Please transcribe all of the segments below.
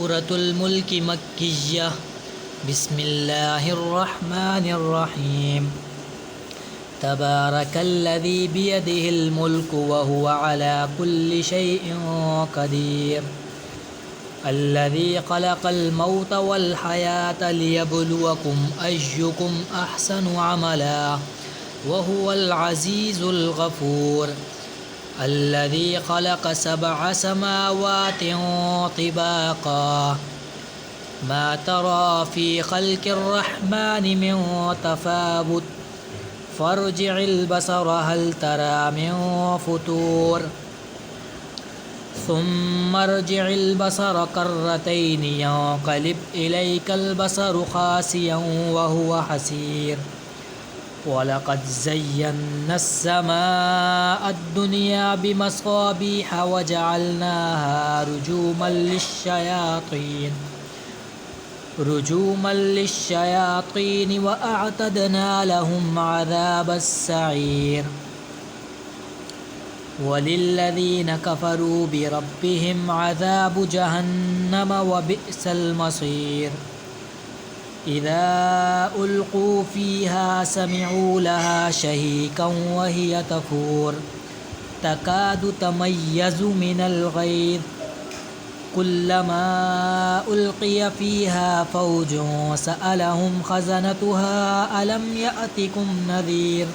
सूरतुल मुल्क मक्किय्या बिस्मिल्लाहिर्रहमानिर्रहीम तबारकल्लज़ी बियदिहिल मुल्कु व हुवा अला कुल्लि शैइन क़दीर अल्लज़ी ख़लक़ल मौत वल हयात लियब्लुवकुम अय्युकुम अहसनु अमला व हुवल अज़ीज़ुल गफ़ूर अल्लज़ी ख़लक़ सबअ समावातिन तिबाक़ा मा तरा फ़ी ख़ल्क़िर रहमानि मिन तफ़ावुत फ़र्जि'िल बसर हल तरा मिन फ़ुतूर सुम्मा अर्जि'िल बसर कर्रतैनि यंक़लिब इलैकल बसरु ख़ासियन व हुवा हसीर वलक़द ज़य्यन्ना अस्समाअ अद्दुनिया बिमसाबीह वजअलनाहा रुजूमन लिश्शयातीन वअअतदना लहुम अज़ाबस्सईर वलिल्लज़ीन कफ़रू बिरब्बिहिम अज़ाबु जहन्नम वबिअसल मसीर इज़ा उल्क़ू फ़ीहा समिअू लहा शहीक़न वहिय तफ़ूर तकादु तमय्यज़ु मिनल ग़ैज़ कुल्लमा उल्क़िय फ़ीहा फ़ौजुन सअलहुम ख़ज़नतुहा अलम यअतिकुम नज़ीर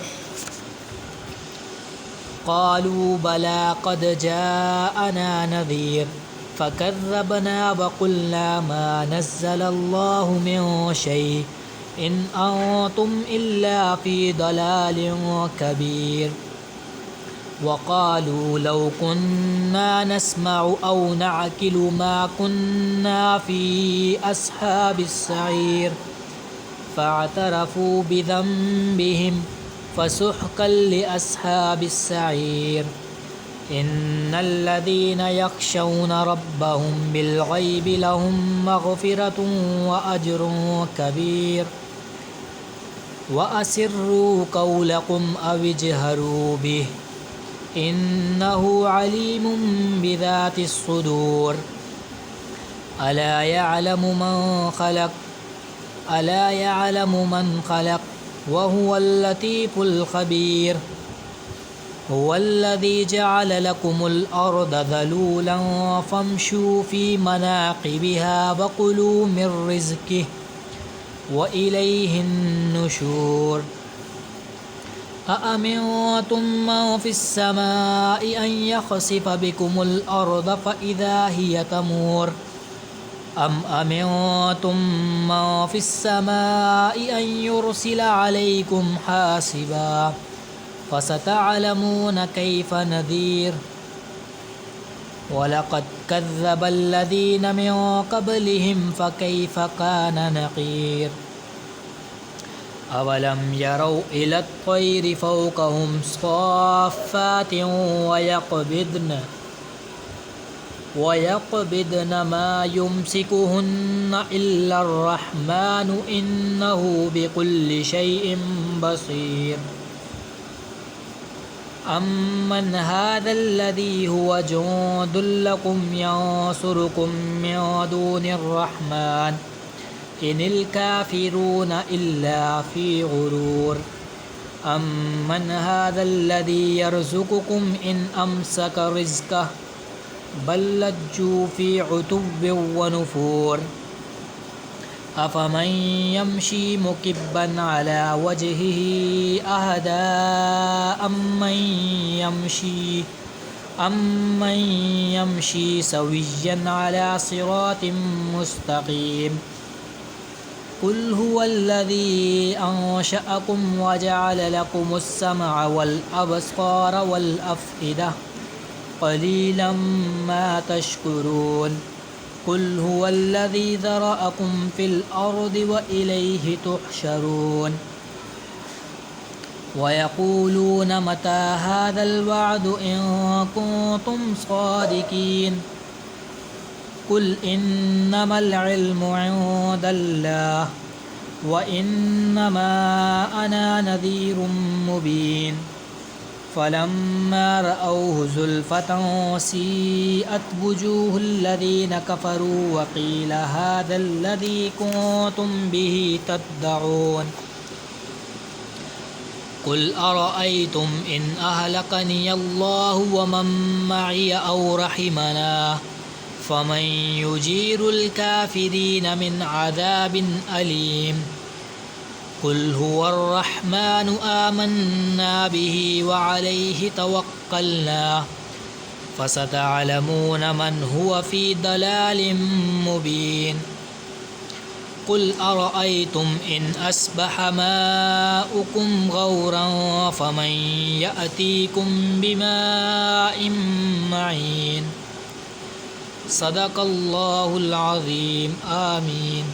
क़ालू बला क़द जाअना नज़ीर फ़कज़्ज़बना वक़ुल्ना मा नज़्ज़लल्लाहु मिन शैइन इन अंतुम इल्ला फ़ी ضलालिन कबीर वक़ालू लौ कुन्ना नस्मअु औ नअक़िलु मा कुन्ना फ़ी अस्हाबिस्सईर फ़अतरफ़ू बिज़ंबिहिम फ़सुहक़न लिअस्हाबिस्सईर इन्नल्लज़ीन यख़शौन रब्बहुम बिलग़ैबि लहुम मग़फ़िरतुन व अज्रुन कबीर वअसिर्रू क़ौलकुम अव इजहरू बिहि इन्नहु अलीमुम बिज़ातिस सुदूर अला यअलमु मन ख़लक़ व हुवल लतीफ़ुल ख़बीर हुवल्लज़ी जअल लकुमुल अर्द ज़लूलन फ़म्शू फ़ी मनाक़िबिहा वकुलू मिर रिज़्क़िहि व इलैहिन नुशूर अअमिनतुम मन फ़िस्समाइ अन यख़सिफ़ बिकुमुल अर्द फ़इज़ा हिय तमूर अम अमिनतुम मन फ़िस्समाइ अन युरसिल अलैकुम हासिबा फ़सतअलमून कैफ़ नज़ीर वलक़द कज़्ज़ब अल्लज़ीन मिन क़ब्लिहिम फ़कैफ़ कान नक़ीर अवलम यरौ इलत तैरि फ़ौक़हुम साफ़्फ़ातिन वयक़बिदन मा युमसिकुहुन्न इल्लर रहमानु इन्नहु बिकुल्लि शैइन बसीर अम्मन हाज़ल्लज़ी हुव जुन्दुल लकुम यंसुरुकुम मिन दूनिर रहमान इनिल काफ़िरून इल्ला फ़ी ग़ुरूर अम्मन हाज़ल्लज़ी यर्ज़ुक़ुकुम इन अमसक रिज़्क़ह बल लज्जू फ़ी उतुव्विन व नुफ़ूर अफ़मन यमशी मुकिब्बन अला वजहिही अहदा अम्मन यमशी सविय्यन अला सिरातिन मुस्तक़ीम कुल हुवल्लज़ी अंशअकुम वजअल लकुमुस समअ वल अबसार वल अफ़इदा क़लीलन मा तशकुरून कुल हुवल्लज़ी ज़रअकुम फ़िल अर्दि व इलैहि तुहशरून वयक़ूलून मता हाज़ल वअदु इन कुन्तुम सादिक़ीन कुल इन्नमल इल्मु इंदल्लाह व इन्नमा अना नज़ीरुम मुबीन فلما رأوه زلفة سيئت وجوه الذين كفروا وقيل هذا الذي كنتم به تدعون قل أرأيتم إن أهلكني الله ومن معي أو رحمنا فمن يجير الكافرين من عذاب أليم قل هو الرحمن آمنا به وعليه توكلنا فستعلمون من هو في ضلال مبين قل أرأيتم إن أصبح ماؤكم غورا فمن يأتيكم بماء معين صدق الله العظيم آمين.